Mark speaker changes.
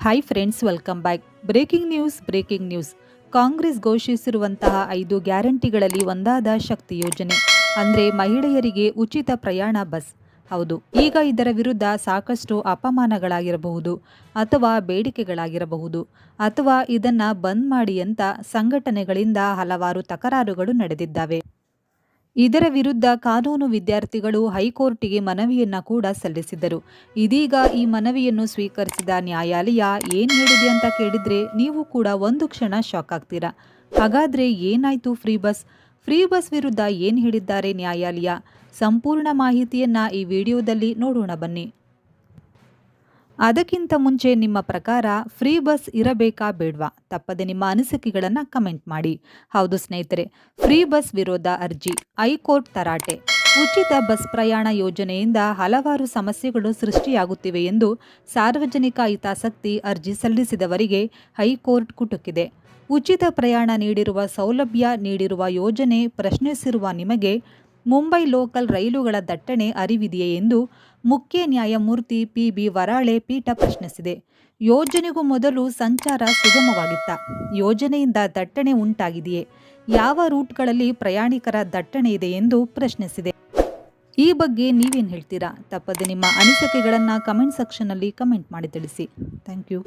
Speaker 1: Hi friends, welcome back. Breaking news. Congress ಘೋಷಿಸಿರುವಂತಹ 5 ಗ್ಯಾರಂಟಿಗಳಲ್ಲಿ ಒಂದಾದ ಶಕ್ತಿ ಯೋಜನೆ ಅಂದರೆ ಮಹಿಳೆಯರಿಗೆ ಉಚಿತ ಪ್ರಯಾಣ ಬಸ್. ಹೌದು, ಈಗ ಇದರ ವಿರುದ್ಧ ಸಾಕಷ್ಟು ಅಪಮಾನಗಳಾಗಿರಬಹುದು ಅಥವಾ ಬೇಡಿಕೆಗಳಾಗಿರಬಹುದು ಅಥವಾ ಇದನ್ನ ಬಂದ್ ಮಾಡಿ ಅಂತ ಸಂಘಟನೆಗಳಿಂದ ಹಲವಾರು ತಕರಾರುಗಳು ನಡೆದಿದ್ದಾವೆ. ಇದರ ವಿರುದ್ಧ ಕಾನೂನು ವಿದ್ಯಾರ್ಥಿಗಳು ಹೈಕೋರ್ಟಿಗೆ ಮನವಿಯನ್ನ ಕೂಡ ಸಲ್ಲಿಸಿದ್ದರು. ಇದೀಗ ಈ ಮನವಿಯನ್ನು ಸ್ವೀಕರಿಸಿದ ನ್ಯಾಯಾಲಯ ಏನ್ ಹೇಳಿದೆ ಅಂತ ಕೇಳಿದ್ರೆ ನೀವು ಕೂಡ ಒಂದು ಕ್ಷಣ ಶಾಕ್ ಆಗ್ತೀರಾ. ಹಾಗಾದ್ರೆ ಏನಾಯ್ತು ಫ್ರೀ ಬಸ್ ವಿರುದ್ಧ ಏನ್ ಹೇಳಿದ್ದಾರೆ ನ್ಯಾಯಾಲಯ? ಸಂಪೂರ್ಣ ಮಾಹಿತಿಯನ್ನ ಈ ವಿಡಿಯೋದಲ್ಲಿ ನೋಡೋಣ ಬನ್ನಿ. ಅದಕ್ಕಿಂತ ಮುಂಚೆ ನಿಮ್ಮ ಪ್ರಕಾರ ಫ್ರೀ ಬಸ್ ಇರಬೇಕಾ ಬೇಡ್ವಾ? ತಪ್ಪದೆ ನಿಮ್ಮ ಅನಿಸಿಕೆಗಳನ್ನು ಕಮೆಂಟ್ ಮಾಡಿ. ಹೌದು ಸ್ನೇಹಿತರೆ, ಫ್ರೀ ಬಸ್ ವಿರೋಧ ಅರ್ಜಿ, ಹೈಕೋರ್ಟ್ ತರಾಟೆ. ಉಚಿತ ಬಸ್ ಪ್ರಯಾಣ ಯೋಜನೆಯಿಂದ ಹಲವಾರು ಸಮಸ್ಯೆಗಳು ಸೃಷ್ಟಿಯಾಗುತ್ತಿವೆ ಎಂದು ಸಾರ್ವಜನಿಕ ಹಿತಾಸಕ್ತಿ ಅರ್ಜಿ ಸಲ್ಲಿಸಿದವರಿಗೆ ಹೈಕೋರ್ಟ್ ಕುಟುಕಿದೆ. ಉಚಿತ ಪ್ರಯಾಣ ನೀಡಿರುವ ಸೌಲಭ್ಯ ನೀಡಿರುವ ಯೋಜನೆ ಪ್ರಶ್ನಿಸಿರುವ ನಿಮಗೆ ಮುಂಬೈ ಲೋಕಲ್ ರೈಲುಗಳ ದಟ್ಟಣೆ ಅರಿವಿದೆಯೇ ಎಂದು ಮುಖ್ಯ ನ್ಯಾಯಮೂರ್ತಿ PB ವರಾಳೆ ಪೀಠ ಪ್ರಶ್ನಿಸಿದೆ. ಯೋಜನೆಗೂ ಮೊದಲು ಸಂಚಾರ ಸುಗಮವಾಗಿತ್ತ? ಯೋಜನೆಯಿಂದ ದಟ್ಟಣೆ ಉಂಟಾಗಿದೆಯೇ? ಯಾವ ರೂಟ್ಗಳಲ್ಲಿ ಪ್ರಯಾಣಿಕರ ದಟ್ಟಣೆ ಇದೆ ಎಂದು ಪ್ರಶ್ನಿಸಿದೆ. ಈ ಬಗ್ಗೆ ನೀವೇನು ಹೇಳ್ತೀರಾ? ತಪ್ಪದೆ ನಿಮ್ಮ ಅನಿಸಿಕೆಗಳನ್ನು ಕಮೆಂಟ್ ಸೆಕ್ಷನ್ನಲ್ಲಿ ಕಮೆಂಟ್ ಮಾಡಿ ತಿಳಿಸಿ. Thank you.